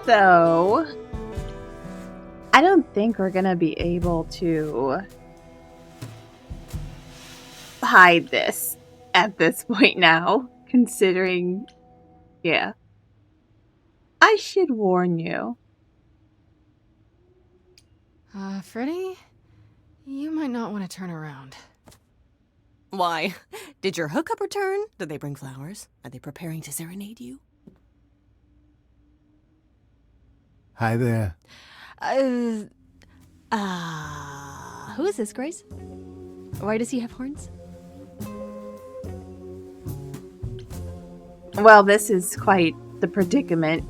So, I don't think we're gonna be able to hide this at this point now, considering, yeah. I should warn you. Freddy? You might not want to turn around. Why? Did your hookup return? Did they bring flowers? Are they preparing to serenade you? Hi there. Who is this, Grace? Why does he have horns? Well, this is quite the predicament.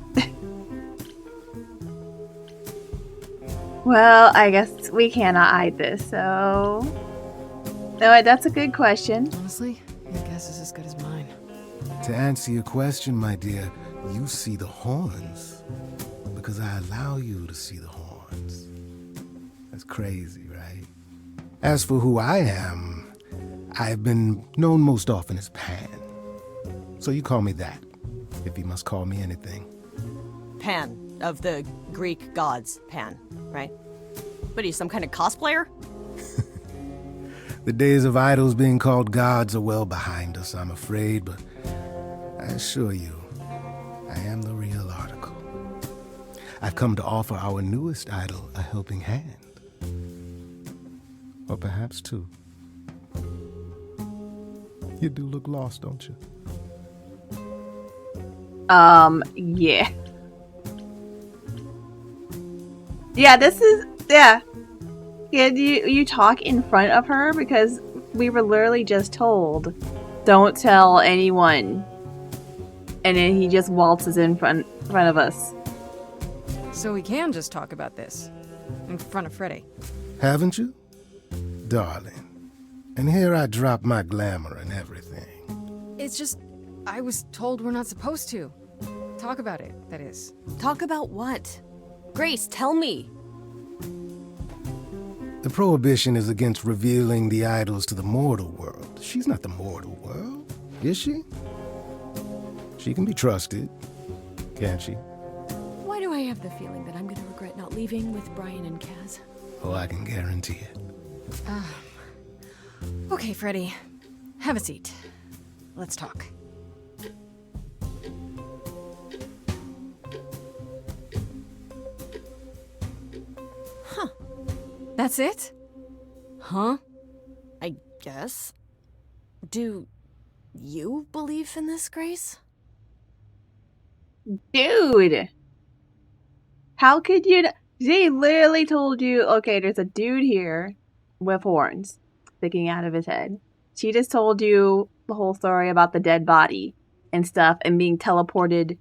Well, I guess we cannot hide this, so... No, that's a good question. Honestly, your guess is as good as mine. To answer your question, my dear, you see the horns because I allow you to see the horns. That's crazy, right? As for who I am, I've been known most often as Pan. So you call me that, if you must call me anything. Pan, of the Greek gods, Pan, right? What are you, some kind of cosplayer? The days of idols being called gods are well behind us, I'm afraid, but I assure you, I am the real article. I've come to offer our newest idol a helping hand. Or perhaps two. You do look lost, don't you? Yeah. Yeah, this is, yeah. Yeah, you talk in front of her? Because we were literally just told, don't tell anyone. And then he just waltzes in front of us. So we can just talk about this in front of Freddy. Haven't you? Darling. And here I drop my glamour and everything. It's just, I was told we're not supposed to. Talk about it, that is. Talk about what? Grace, tell me. The prohibition is against revealing the idols to the mortal world. She's not the mortal world, is she? She can be trusted, can't she? Why do I have the feeling that I'm gonna regret not leaving with Brian and Kaz? Oh, I can guarantee it. Okay, Freddy. Have a seat. Let's talk. That's it? Huh? I guess. Do you believe in this, Grace? Dude! How could you... They literally told you, okay, there's a dude here with horns sticking out of his head. She just told you the whole story about the dead body and stuff and being teleported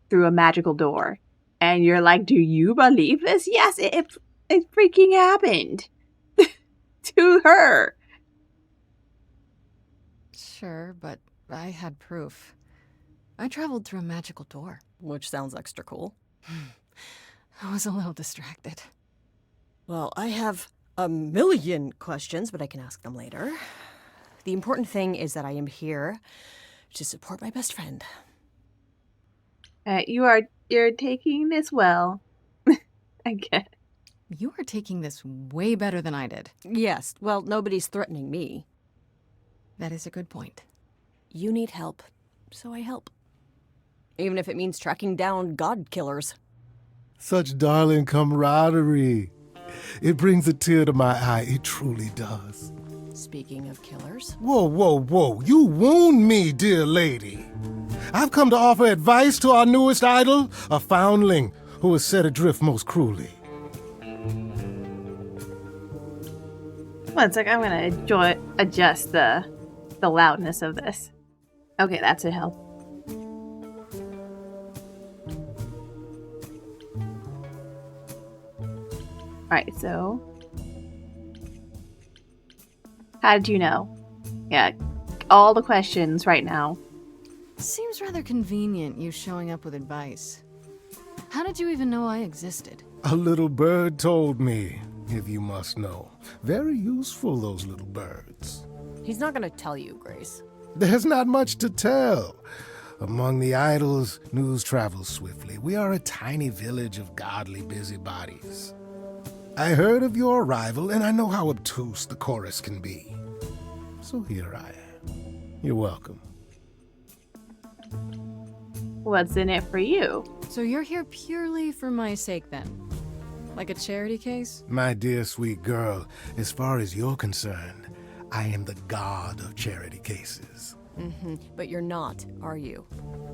through a magical door. And you're like, do you believe this? Yes, it freaking happened. To her. Sure, but I had proof. I traveled through a magical door. Which sounds extra cool. I was a little distracted. Well, I have a million questions, but I can ask them later. The important thing is that I am here to support my best friend. You're taking this well. I guess. You are taking this way better than I did. Yes, well, nobody's threatening me. That is a good point. You need help, so I help. Even if it means tracking down god killers. Such darling camaraderie. It brings a tear to my eye, it truly does. Speaking of killers. Whoa, whoa, whoa, you wound me, dear lady. I've come to offer advice to our newest idol, a foundling who is set adrift most cruelly. One sec, I'm gonna adjust the loudness of this. Okay, that should help. Alright, so... How did you know? Yeah, all the questions right now. Seems rather convenient, you showing up with advice. How did you even know I existed? A little bird told me, if you must know. Very useful, those little birds. He's not gonna tell you, Grace. There's not much to tell. Among the idols, news travels swiftly. We are a tiny village of godly busybodies. I heard of your arrival, and I know how obtuse the chorus can be. So here I am. You're welcome. What's in it for you? So you're here purely for my sake then? Like a charity case? My dear sweet girl, as far as you're concerned, I am the god of charity cases. But you're not, are you?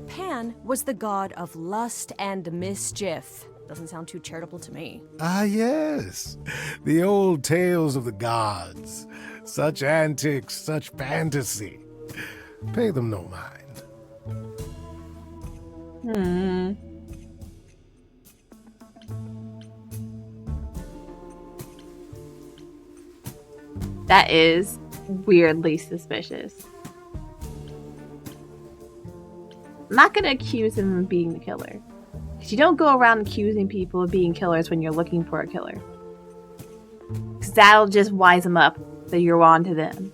Pan was the god of lust and mischief. Doesn't sound too charitable to me. Ah, yes. The old tales of the gods. Such antics, such fantasy. Pay them no mind. That is weirdly suspicious. I'm not gonna accuse him of being the killer. Because you don't go around accusing people of being killers when you're looking for a killer. Because that'll just wise them up that you're on to them.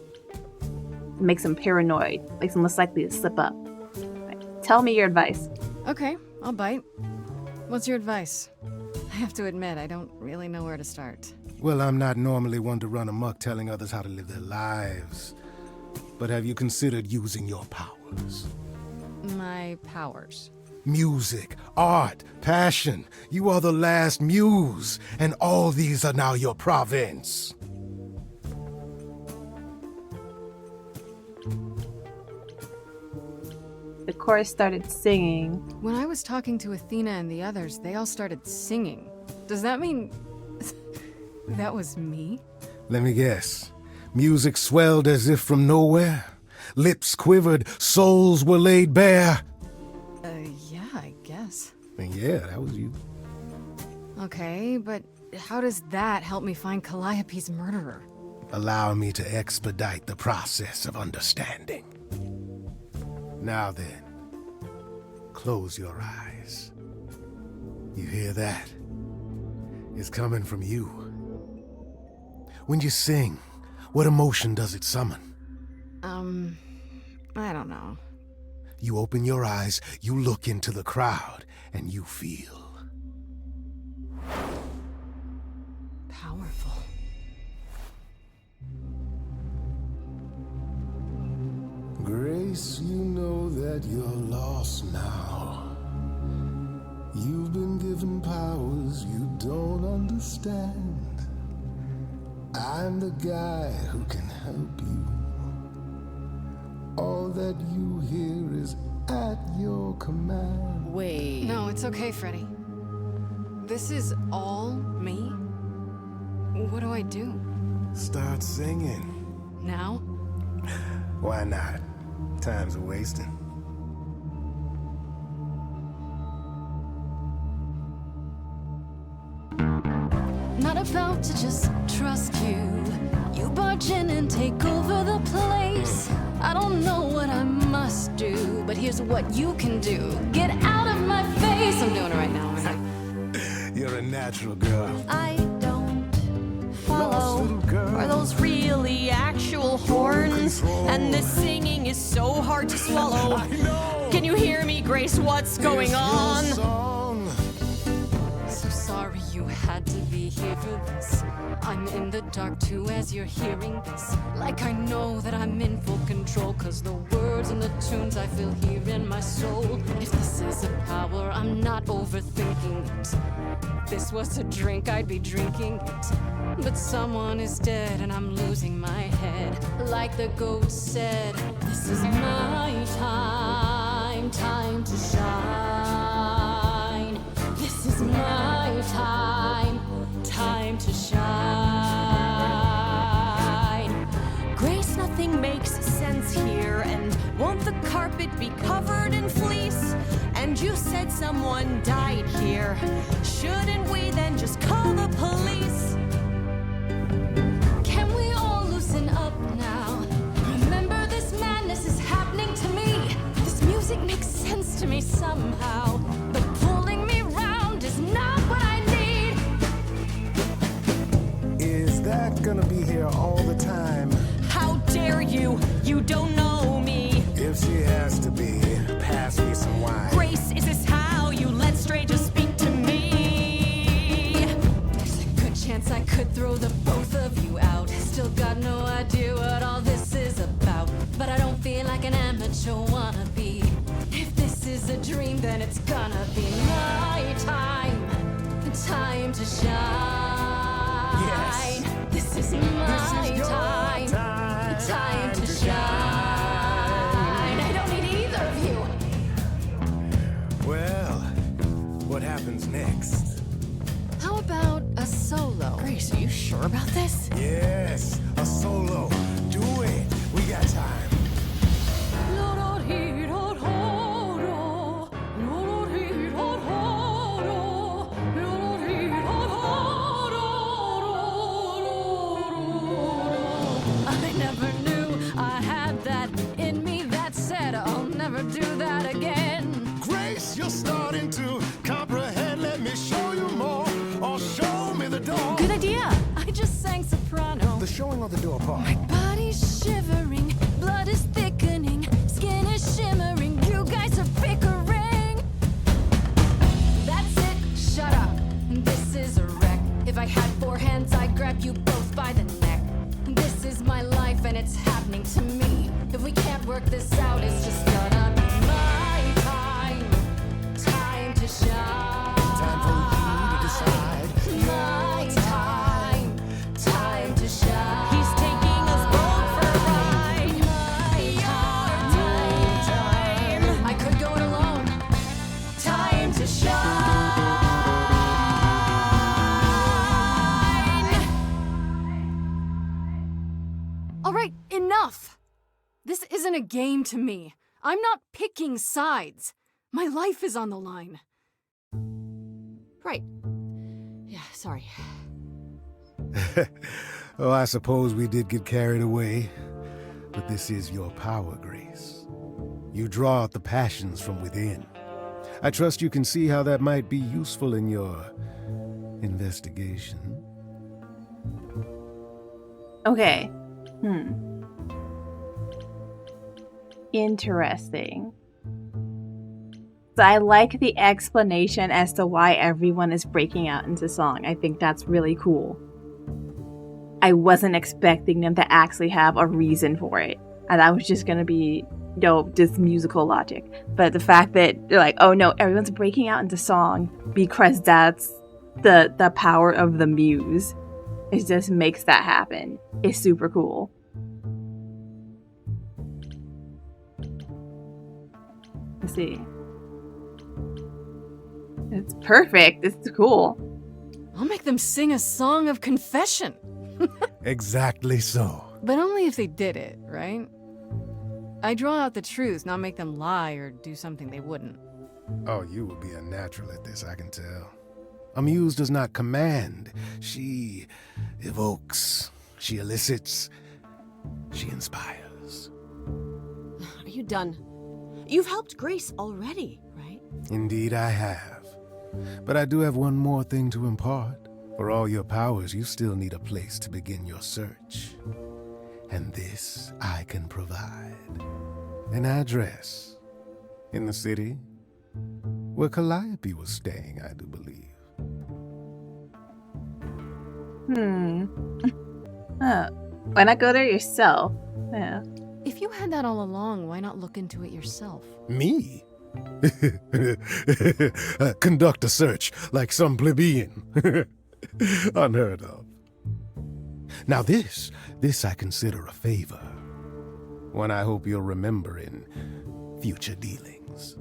It makes them paranoid. Makes them less likely to slip up. Right. Tell me your advice. Okay, I'll bite. What's your advice? I have to admit, I don't really know where to start. Well, I'm not normally one to run amok telling others how to live their lives. But have you considered using your powers? My powers. Music, art, passion. You are the last muse, and all these are now your province. The chorus started singing. When I was talking to Athena and the others, they all started singing. Does that mean that was me? Let me guess. Music swelled as if from nowhere. Lips quivered, souls were laid bare. Yeah, I guess. And yeah, that was you. Okay, but how does that help me find Calliope's murderer? Allow me to expedite the process of understanding. Now then, close your eyes. You hear that? It's coming from you. When you sing, what emotion does it summon? I don't know. You open your eyes, you look into the crowd, and you feel Powerful. Grace, you know that you're lost now. You've been given powers you don't understand. I'm the guy who can help you. All that you hear is at your command. Wait. No, it's okay, Freddy. This is all me? What do I do? Start singing. Now? Why not? Time's a wasting. Not about to just trust you. You barge in and take over the place. I don't know what I must do, but here's what you can do. Get out of my face. I'm doing it right now, aren't I? You're a natural girl. I don't Lost follow. little girl. Are those really actual horns? And this singing is so hard to swallow. I know. Can you hear me, Grace? What's going It's your on? song. So sorry you had to be here for this. I'm in the dark too as you're hearing this. Like I know that I'm in full control, cause the words and the tunes I feel here in my soul. If this is a power, I'm not overthinking it. If this was a drink, I'd be drinking it. But someone is dead and I'm losing my head. Like the goat said, this is my time, time to shine. This is my time, time to shine. Grace, nothing makes sense here. And won't the carpet be covered in fleece? And you said someone died here. Shouldn't we then just call the police? Can we all loosen up now? Remember, this madness is happening to me. This music makes sense to me somehow. But pulling me round is not what I need. Is that gonna be here all the time? How dare you? You don't know me. If she has to be, pass me you wanna be. If this is a dream, then it's gonna be my time. Time to shine. Yes. This is my your time. Time to shine. I don't need either of you. Well, what happens next? How about a solo? Grace, are you sure about this? Yes, a solo. Do it. We got time. I never knew I had that in me. That said, I'll never do that again. Grace, you're starting to comprehend. Let me show you more, or show me the door. Good idea. I just sang soprano. The showing of the door part. My body's shivering, blood is thickening, skin is shimmering. You guys are bickering. That's it, shut up. This is a wreck. If I had 4 hands, I'd grab you both by the neck. This is my life and it's happening to me. If we can't work this out, it's just gonna be my time. Time to shine. Time for you to decide. My time. Time to shine. He's taking us both for a ride. My time. I could go it alone. Time to shine. All right, enough. This isn't a game to me. I'm not picking sides. My life is on the line. Right. Yeah, sorry. Oh, I suppose we did get carried away. But this is your power, Grace. You draw out the passions from within. I trust you can see how that might be useful in your investigation. Okay. Interesting. So I like the explanation as to why everyone is breaking out into song. I think that's really cool. I wasn't expecting them to actually have a reason for it. And that was just gonna be, just musical logic. But the fact that they're like, oh no, everyone's breaking out into song because that's the power of the muse. It just makes that happen. It's super cool. Let's see. It's perfect. It's cool. I'll make them sing a song of confession. Exactly so. But only if they did it, right? I draw out the truth, not make them lie or do something they wouldn't. Oh, you will be a natural at this, I can tell. A muse does not command. She evokes. She elicits. She inspires. Are you done? You've helped Grace already, right? Indeed I have. But I do have one more thing to impart. For all your powers, you still need a place to begin your search. And this I can provide. An address. In the city. Where Calliope was staying, I do believe. Why not go there yourself? Yeah. If you had that all along, why not look into it yourself? Me? Conduct a search like some plebeian. Unheard of. Now this I consider a favor. One I hope you'll remember in future dealings.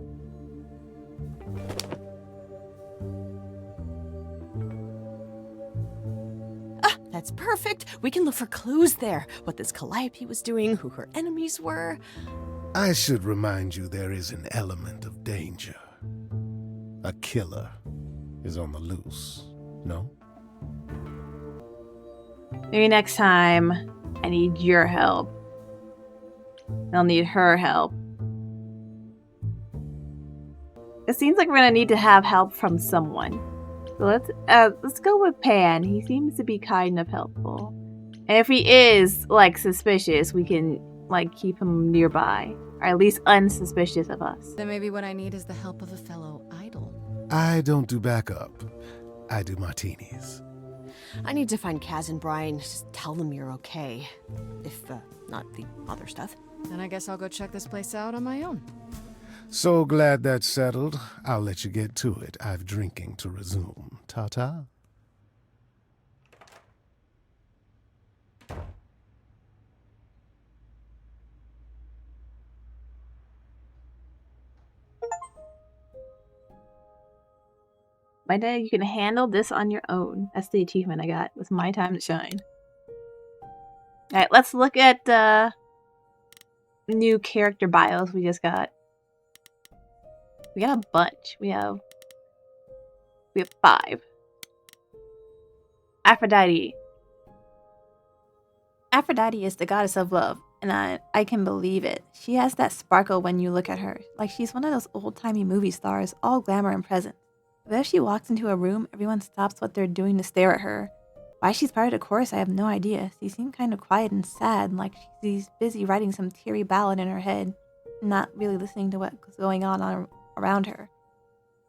That's perfect. We can look for clues there. What this Calliope was doing, who her enemies were. I should remind you there is an element of danger. A killer is on the loose, no? Maybe next time I need your help. I'll need her help. It seems like we're gonna need to have help from someone. So let's go with Pan. He seems to be kind of helpful. And if he is suspicious, we can keep him nearby. Or at least unsuspicious of us. Then maybe what I need is the help of a fellow idol. I don't do backup. I do martinis. I need to find Kaz and Brian. Just tell them you're okay. If, not the other stuff. Then I guess I'll go check this place out on my own. So glad that's settled. I'll let you get to it. I've drinking to resume. Ta-ta. My dad, you can handle this on your own. That's the achievement I got. It's my time to shine. Alright, let's look at new character bios we just got. We got a bunch. We have 5. Aphrodite. Aphrodite is the goddess of love, and I can believe it. She has that sparkle when you look at her, like she's one of those old-timey movie stars, all glamour and presence. But if she walks into a room, everyone stops what they're doing to stare at her. Why she's part of the chorus, I have no idea. She seemed kind of quiet and sad, like she's busy writing some teary ballad in her head, not really listening to what's going on around her.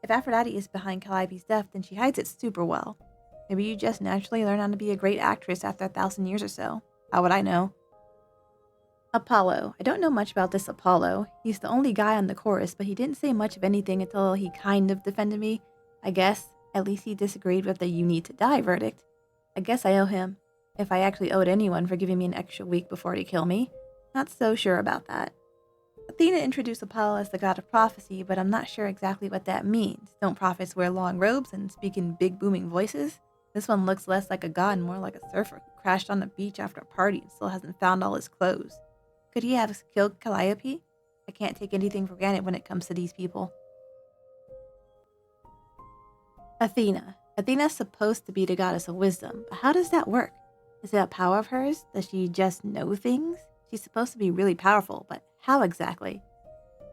If Aphrodite is behind Calliope's death, then she hides it super well. Maybe you just naturally learn how to be a great actress after 1,000 years or so. How would I know? Apollo. I don't know much about this Apollo. He's the only guy on the chorus, but he didn't say much of anything until he kind of defended me. I guess, at least he disagreed with the "you need to die" verdict. I guess I owe him. If I actually owed anyone for giving me an extra week before he killed me. Not so sure about that. Athena introduced Apollo as the god of prophecy, but I'm not sure exactly what that means. Don't prophets wear long robes and speak in big booming voices? This one looks less like a god and more like a surfer who crashed on the beach after a party and still hasn't found all his clothes. Could he have killed Calliope? I can't take anything for granted when it comes to these people. Athena. Athena's supposed to be the goddess of wisdom, but how does that work? Is it a power of hers? Does she just know things? She's supposed to be really powerful, but how exactly?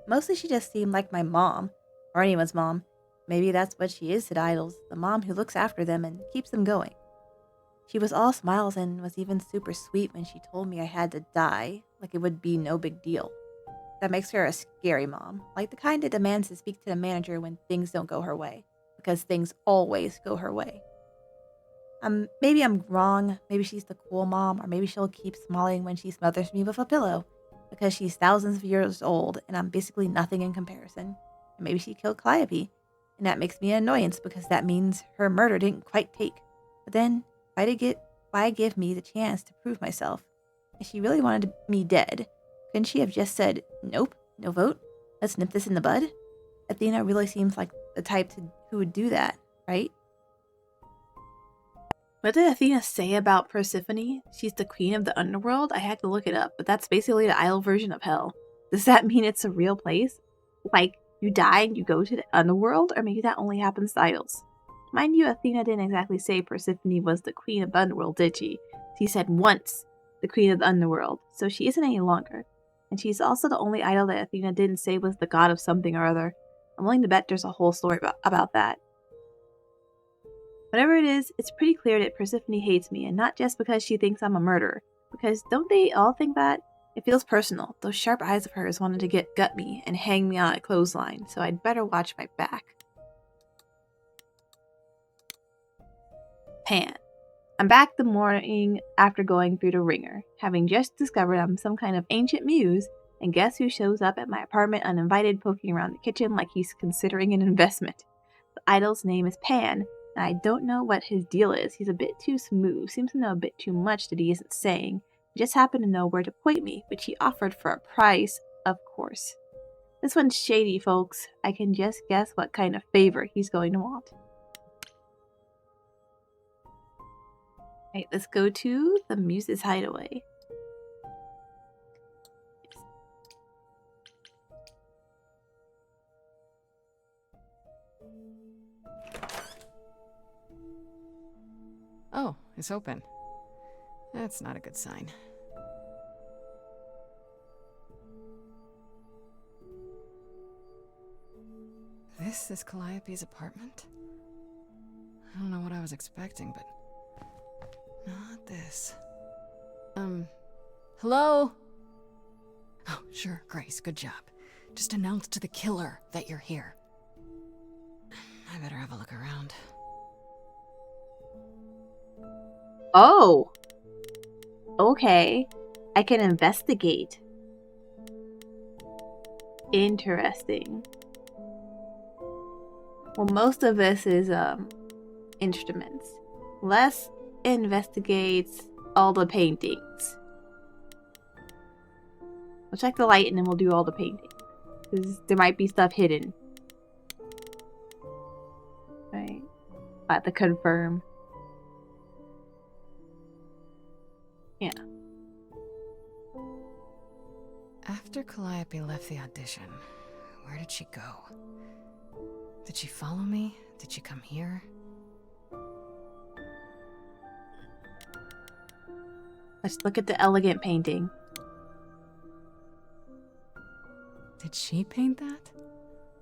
Mostly she just seemed like my mom, or anyone's mom. Maybe that's what she is to the idols, the mom who looks after them and keeps them going. She was all smiles and was even super sweet when she told me I had to die, like it would be no big deal. That makes her a scary mom, like the kind that demands to speak to the manager when things don't go her way, because things always go her way. Maybe I'm wrong, maybe she's the cool mom, or maybe she'll keep smiling when she smothers me with a pillow, because she's thousands of years old and I'm basically nothing in comparison. And maybe she killed Calliope, and that makes me an annoyance because that means her murder didn't quite take. But then, why give me the chance to prove myself? If she really wanted me dead, couldn't she have just said, nope, no vote, let's nip this in the bud? Athena really seems like the type who would do that, right? What did Athena say about Persephone? She's the queen of the underworld? I had to look it up, but that's basically the idol version of hell. Does that mean it's a real place? Like, you die and you go to the underworld? Or maybe that only happens to idols? Mind you, Athena didn't exactly say Persephone was the queen of the underworld, did she? She said once the queen of the underworld, so she isn't any longer. And she's also the only idol that Athena didn't say was the god of something or other. I'm willing to bet there's a whole story about that. Whatever it is, it's pretty clear that Persephone hates me, and not just because she thinks I'm a murderer. Because don't they all think that? It feels personal. Those sharp eyes of hers wanted to gut me and hang me on a clothesline, so I'd better watch my back. Pan. I'm back the morning after going through the ringer, having just discovered I'm some kind of ancient muse, and guess who shows up at my apartment uninvited, poking around the kitchen like he's considering an investment. The idol's name is Pan, and I don't know what his deal is. He's a bit too smooth, seems to know a bit too much that he isn't saying. He just happened to know where to point me, which he offered for a price, of course. This one's shady, folks. I can just guess what kind of favor he's going to want. Alright, let's go to the Muse's Hideaway. Oh, it's open. That's not a good sign. This is Calliope's apartment? I don't know what I was expecting, but not this. Hello? Oh, sure, Grace, good job. Just announce to the killer that you're here. I better have a look around. Oh! Okay. I can investigate. Interesting. Well, most of this is instruments. Let's investigate all the paintings. We'll check the light and then we'll do all the paintings. Because there might be stuff hidden. Right. I have to confirm. Yeah. After Calliope left the audition, where did she go? Did she follow me? Did she come here? Let's look at the elegant painting. Did she paint that?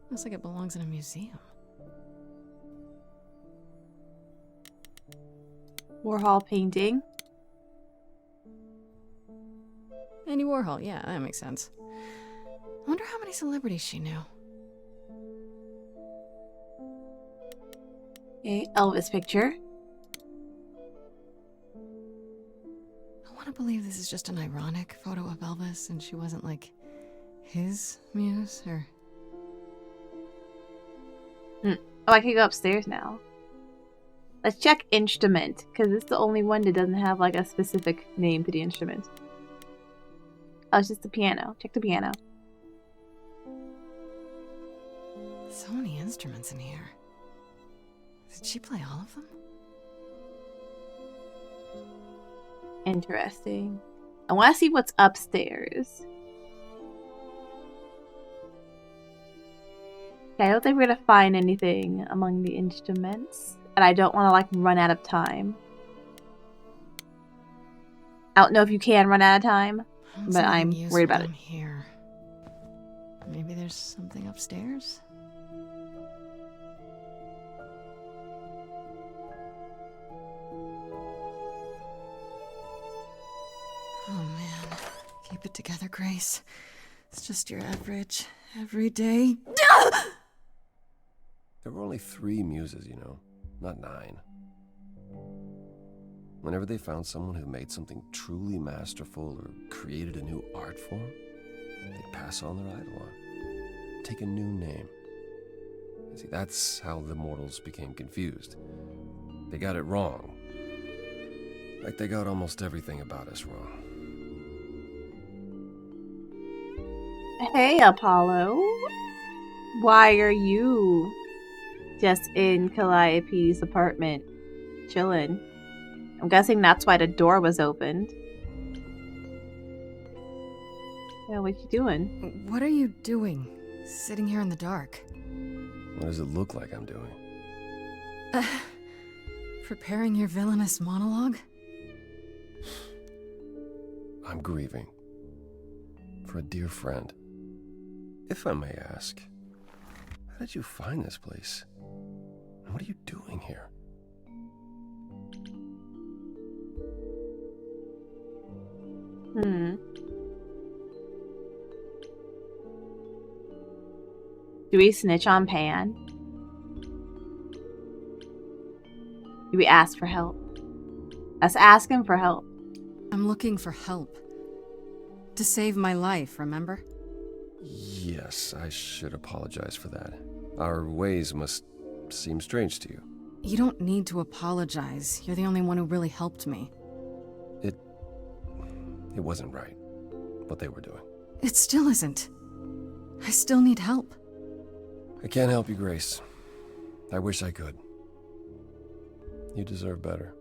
Looks like it belongs in a museum. Warhol painting. Andy Warhol, yeah, that makes sense. I wonder how many celebrities she knew. Okay, Elvis picture. I want to believe this is just an ironic photo of Elvis and she wasn't like his muse or... Oh, I can go upstairs now. Let's check instrument, because it's the only one that doesn't have like a specific name to the instrument. Oh, it's just the piano. Check the piano. So many instruments in here. Did she play all of them? Interesting. I want to see what's upstairs. Okay, I don't think we're gonna find anything among the instruments. And I don't want to like run out of time. I don't know if you can run out of time, but I'm worried about it. I'm here. Maybe there's something upstairs? Oh man. Keep it together, Grace. It's just your average, everyday... There were only 3 muses, you know, not 9. Whenever they found someone who made something truly masterful or created a new art form, they'd pass on their idol on, take a new name. You see, that's how the mortals became confused. They got it wrong. Like they got almost everything about us wrong. Hey, Apollo. Why are you just in Calliope's apartment, chilling? I'm guessing that's why the door was opened. Yeah, what you doing? What are you doing? Sitting here in the dark? What does it look like I'm doing? Preparing your villainous monologue? I'm grieving. For a dear friend. If I may ask, how did you find this place? And what are you doing here? Do we snitch on Pan? Do we ask for help? Let's ask him for help. I'm looking for help. To save my life, remember? Yes, I should apologize for that. Our ways must seem strange to you. You don't need to apologize. You're the only one who really helped me. It wasn't right, what they were doing. It still isn't. I still need help. I can't help you, Grace. I wish I could. You deserve better.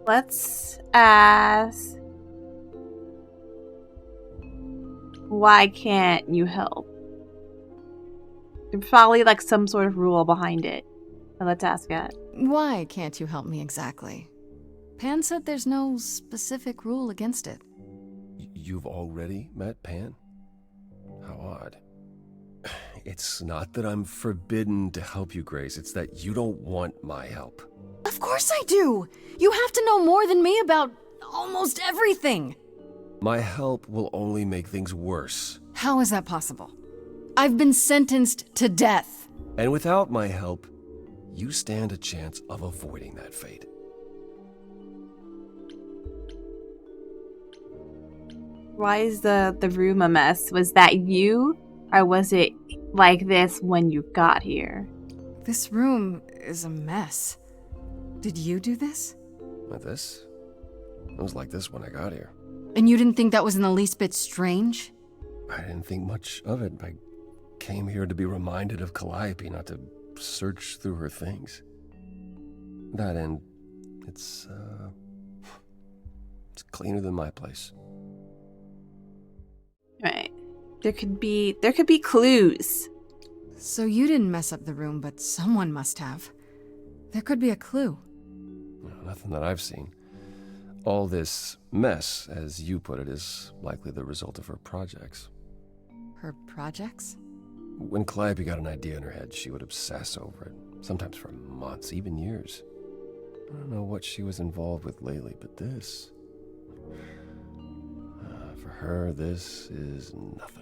Let's ask... Why can't you help? There's probably like some sort of rule behind it. But let's ask it. Why can't you help me exactly? Pan said there's no specific rule against it. You've already met Pan? How odd. It's not that I'm forbidden to help you, Grace. It's that you don't want my help. Of course I do! You have to know more than me about almost everything! My help will only make things worse. How is that possible? I've been sentenced to death. And without my help, you stand a chance of avoiding that fate. Why is the room a mess? Was that you? Or was it like this when you got here? This room is a mess. Did you do this? With this? It was like this when I got here. And you didn't think that was in the least bit strange? I didn't think much of it. I came here to be reminded of Calliope, not to search through her things. That and it's cleaner than my place. Right. There could be clues. So you didn't mess up the room, but someone must have. There could be a clue. No, nothing that I've seen. All this mess, as you put it, is likely the result of her projects. Her projects? When Calliope got an idea in her head, she would obsess over it, sometimes for months, even years. I don't know what she was involved with lately, but this... for her, this is nothing.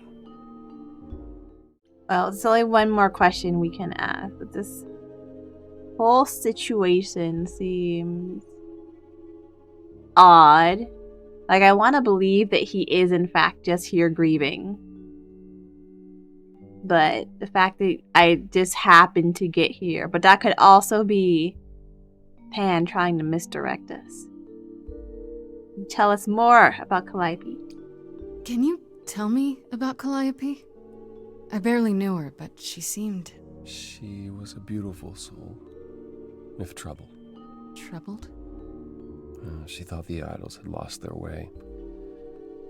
Well, it's only one more question we can ask, but this whole situation seems odd. Like, I want to believe that he is in fact just here grieving. But the fact that I just happened to get here, but that could also be Pan trying to misdirect us. Tell us more about Calliope. Can you tell me about Calliope? I barely knew her, but she seemed... She was a beautiful soul, if troubled. Troubled? She thought the idols had lost their way.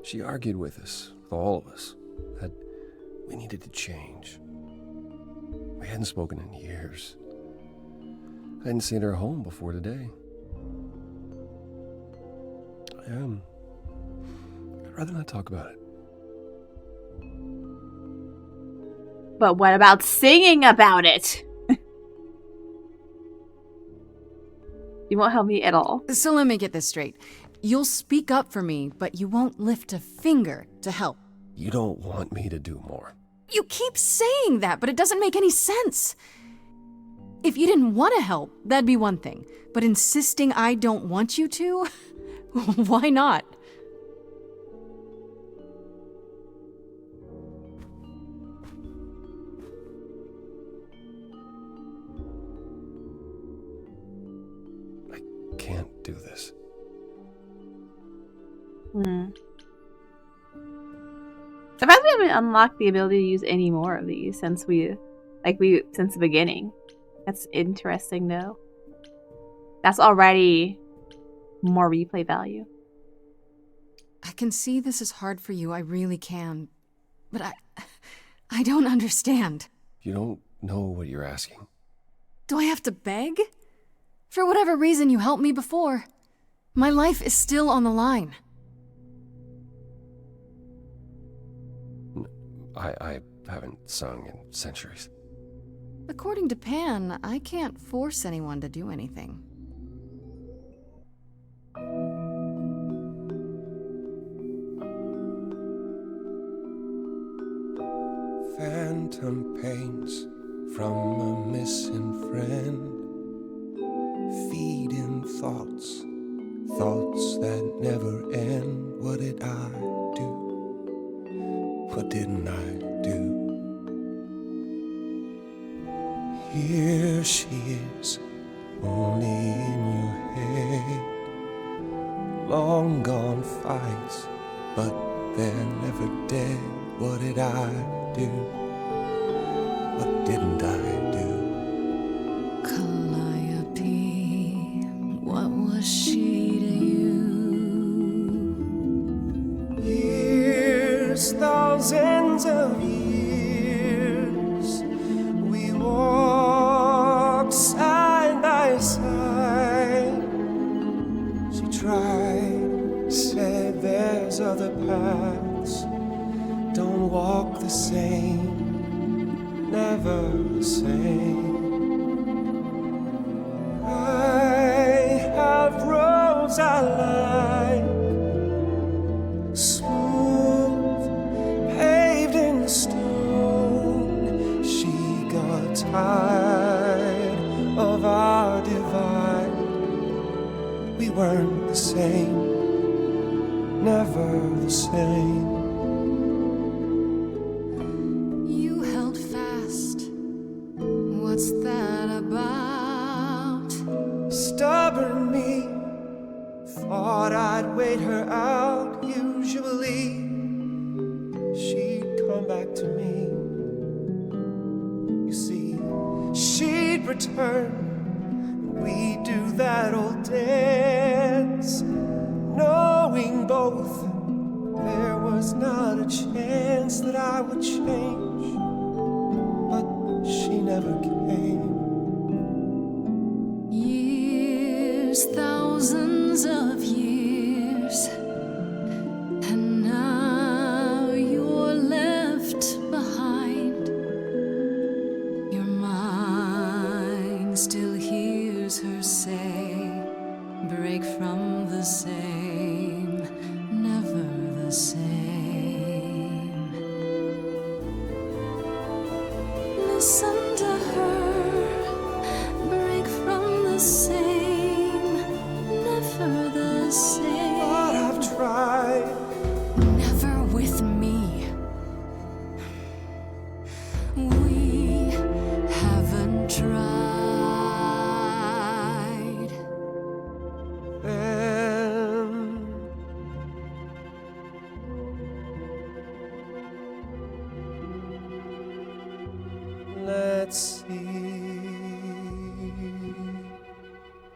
She argued with us, with all of us, that we needed to change. We hadn't spoken in years. I hadn't seen her home before today. I'd rather not talk about it. But what about singing about it? You won't help me at all. So let me get this straight. You'll speak up for me, but you won't lift a finger to help. You don't want me to do more. You keep saying that, but it doesn't make any sense. If you didn't want to help, that'd be one thing. But insisting I don't want you to? Why not? I can't do this. The fact that we haven't unlocked the ability to use any more of these since since the beginning. That's interesting though. That's already more replay value. I can see this is hard for you, I really can. But I don't understand. You don't know what you're asking. Do I have to beg? For whatever reason you helped me before. My life is still on the line. I haven't sung in centuries. According to Pan, I can't force anyone to do anything. Phantom pains from a missing friend, feeding thoughts that never end. What did I do? What didn't I do? Here she is, only in your head. Long gone fights, but they're never dead. What did I do? What didn't I do? Calliope, what was she to you? Years, thousands of years, we walked side by side. She tried, said there's other paths. Don't walk the same, never the same. I have roads I like, smooth, paved in stone. She got tired of our divide. We weren't the same. never the same. You held fast. What's that about? Stubborn me thought I'd wait her out. Usually she'd come back to me. You see, she'd return. We'd do that old dance, knowing both there was not a chance that I would change. But she never came. Years, thousands of years, and now you're left behind. Your mind still hears her say, break from the same, never the same. Listen to her, break from the same, never the same. But I've tried. Never with me. We haven't tried. Then let's see.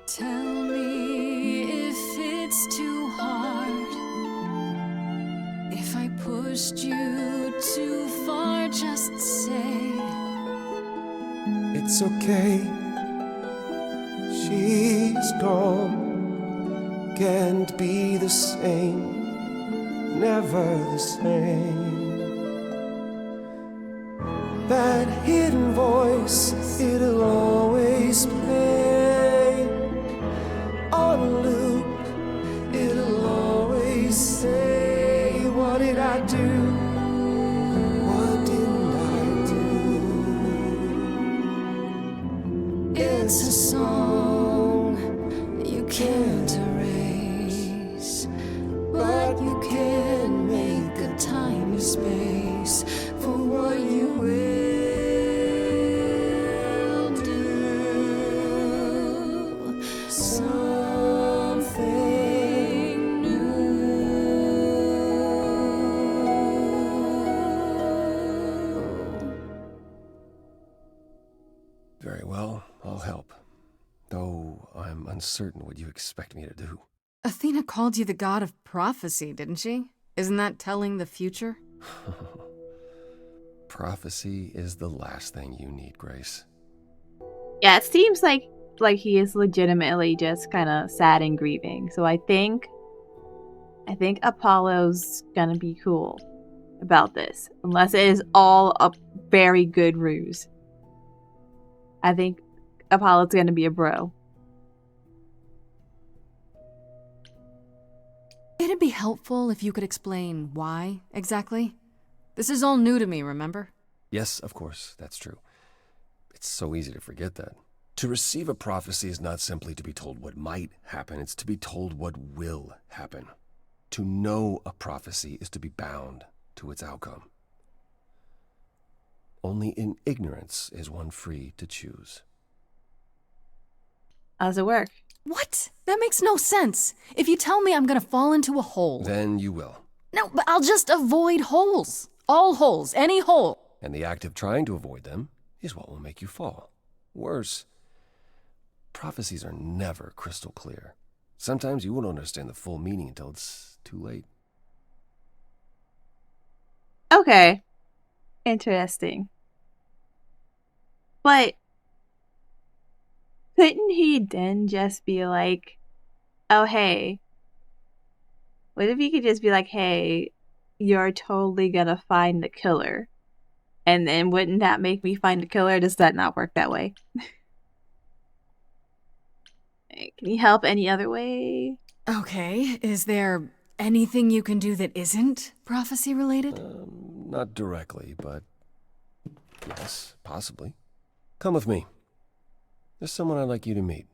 Tell me if it's too hard. If I pushed you too far, just say. It's okay. She's gone. Can't be the same. Never the same. That hidden voice, it'll always play on a loop. It'll always say, what did I do? What didn't I do? It's a song you can't erase, but you can make a tiny space for what you will do. Something new. Very well, I'll help. Though I'm uncertain what you expect me to do. Athena called you the god of prophecy, didn't she? Isn't that telling the future? Prophecy is the last thing you need, Grace. Yeah, it seems like he is legitimately just kind of sad and grieving. So I think Apollo's gonna be cool about this, unless it is all a very good ruse. I think Apollo's gonna be a bro. It'd be helpful if you could explain why, exactly. This is all new to me, remember? Yes, of course, that's true. It's so easy to forget that. To receive a prophecy is not simply to be told what might happen, it's to be told what will happen. To know a prophecy is to be bound to its outcome. Only in ignorance is one free to choose. How does it work? What? That makes no sense. If you tell me I'm gonna fall into a hole... Then you will. No, but I'll just avoid holes. All holes, any hole. And the act of trying to avoid them is what will make you fall. Worse, prophecies are never crystal clear. Sometimes you won't understand the full meaning until it's too late. Okay. Interesting. But couldn't he then just be like, oh, hey. What if he could just be like, hey, you're totally gonna find the killer? And then wouldn't that make me find the killer? Does that not work that way? Can you help any other way? Okay, is there anything you can do that isn't prophecy related? Not directly, but yes, possibly. Come with me. There's someone I'd like you to meet.